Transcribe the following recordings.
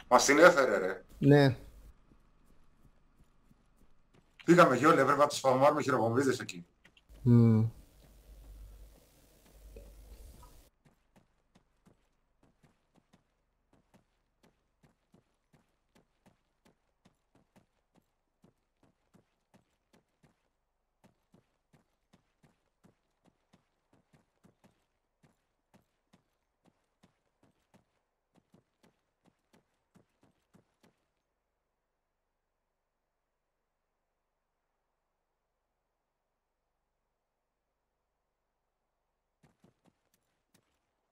Μας την έφερε ρε. Ναι. Πήγαμε γιόλοι, έπρεπε να τους σπαμάρουμε χειροβομβίδες εκεί.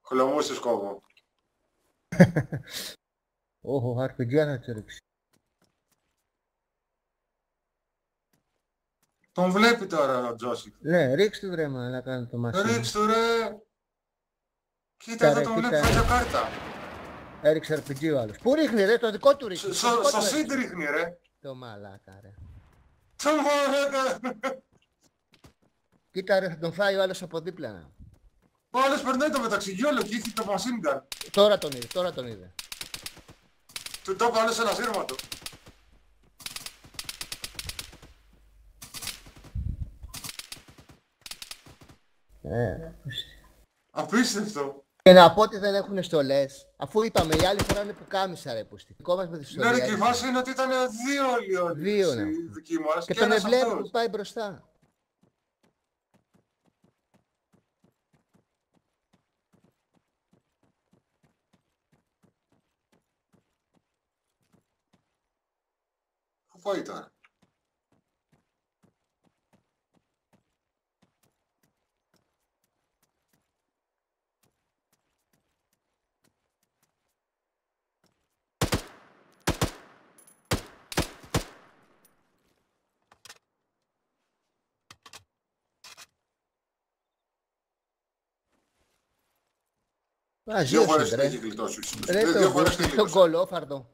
Χλωμούς κόβω. Όχο, αρπηγιά θα της ρίξει. Τον βλέπει τώρα ο Τζόσι. Ναι, ρίξτε του ρε να κάνει το μασί. Ρίξ του ρε. Κοίτα εδώ τον βλέπει, φάει κάρτα. Έριξε RPG ο άλλος. Πού ρίχνει ρε, το δικό του ρίχνει. Στο σιντ ρίχνει ρε. Το μαλάκα ρε. Το μαλάκα. Κοίτα ρε, θα τον φάει ο άλλος από δίπλα. Ο άλλος περνάει το μεταξυγιόλο και έχει το machine gun. Τώρα τον είδε. Του το πάνε σε ένα σύρματο. Απίστευτο. Και να πω ότι δεν έχουν στολές, αφού είπαμε οι άλλοι φοράνε πουκάμισα ρε πούστη. Δικό μας με τη στολή. Ναι ρε, και η βάση είναι ότι ήταν δύο όλοι δύο, ναι. δικοί μας και τον ένας ευλέπει αυτός που πάει μπροστά. Πού πάει τώρα. Δύο φορές την έχει γλιτώσει. Δύο φορές την το κολόφαρδο.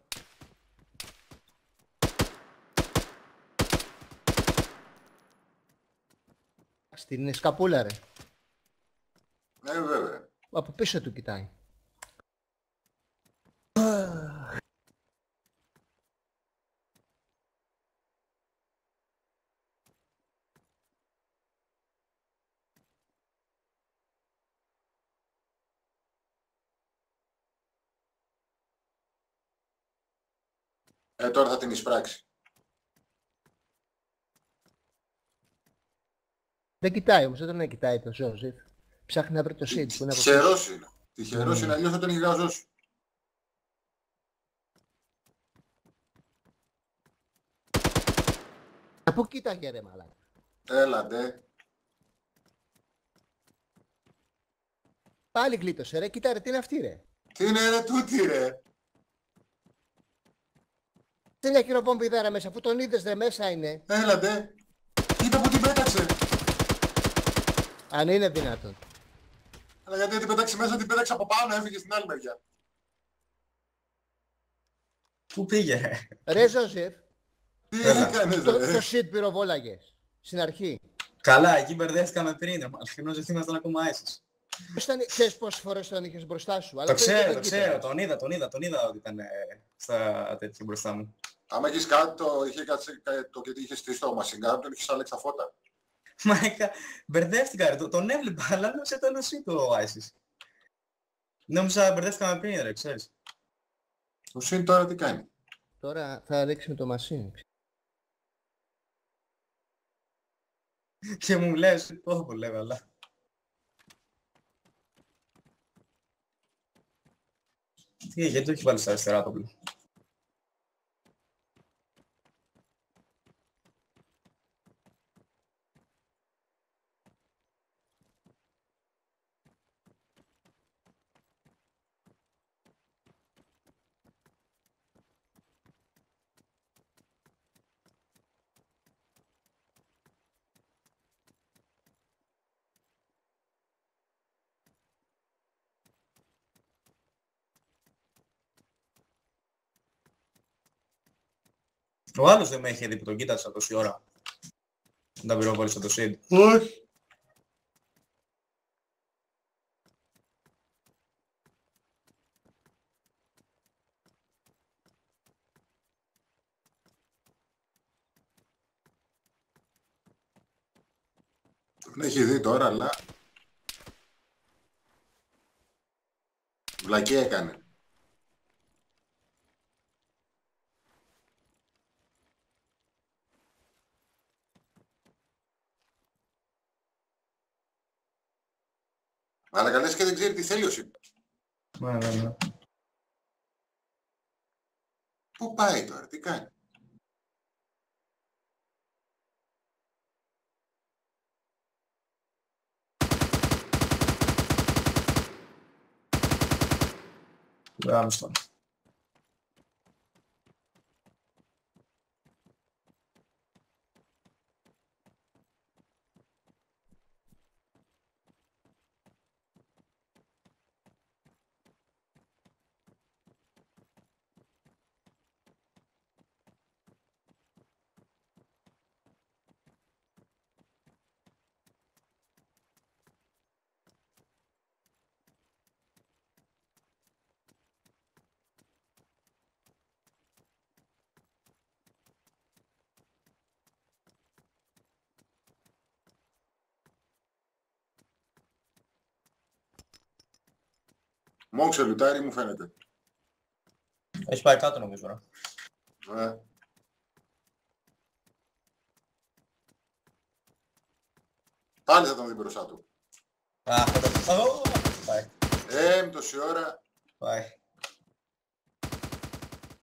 Στην σκαπούλα ρε. Ναι βέβαια. Από πίσω του κοιτάει. Τώρα θα την εισπράξει. Δεν κοιτάει όμως, δεν τον κοιτάει το Ζώζεφ. Ψάχνει να βρει το Σιντ που είναι από τυχερός είναι. Τυχερός είναι, αλλιώς θα τον είχε γαζώσει. Πού κοίταγε ρε μαλάκα. Έλατε. Πάλι γλίτωσε ρε, κοίτα ρε, τι είναι αυτή ρε. Τι είναι ρε τούτη ρε. Δεν είναι χειροπόμπιδάρα μέσα, αφού τον είδες ρε μέσα είναι. Έλατε. Κοίτα που την πέταξε. Αν είναι δυνατόν. Αλλά γιατί την πέταξε μέσα, την πέταξε από πάνω, έφυγε στην άλλη μεριά. Πού πήγε. Ρε Ζώζεφ. Τι έκανες ρε. Το Σιντ πυροβόλαγες. Στην αρχή. Καλά, εκεί μπερδεύτηκαμε πριν. Αλφινός δεν ήμασταν ακόμα εσείς. Ξέρεις πόσες φορές τον είχες μπροστά σου. Το ξέρω, τον είδα ότι ήταν στα τέτοια μπροστά μου. Άμα έχεις κάτι, το γιατί είχες στήσει το μασιγκάρ, τον είχες άλλαξει τα φώτα. Μα μπερδεύτηκα ρε, τον έβλεπα, αλλά νόμιζα ήταν εσύ το Άισις. Νόμιζα μπερδεύτηκαμε πριν ρε, ξέρεις. Ο Σιν τώρα τι κάνει. Τώρα θα ρίξουμε το μασίν. Και μου λες, πόσο πολύ αλλά. Γιατί το έχει βάλει στα αριστερά το πλοίο. Ο άλλος δεν με είχε δει που τον κοίτασα τόση ώρα. Δεν τα πυροβόλησα το Σιντ. Όχι. Τον έχει δει τώρα, αλλά... Βλακία έκανε. Αλλά καλές και δεν ξέρει τι θέλει ο Σιμ. Ναι. Πού πάει τώρα, τι κάνει. Γάμιστον. Μόνο ξελουτάρι μου φαίνεται. Έχει πάει κάτω νομίζω. Πάλι θα τον δει μπροστά του. Α, πάει. Τόση ώρα. Πάει.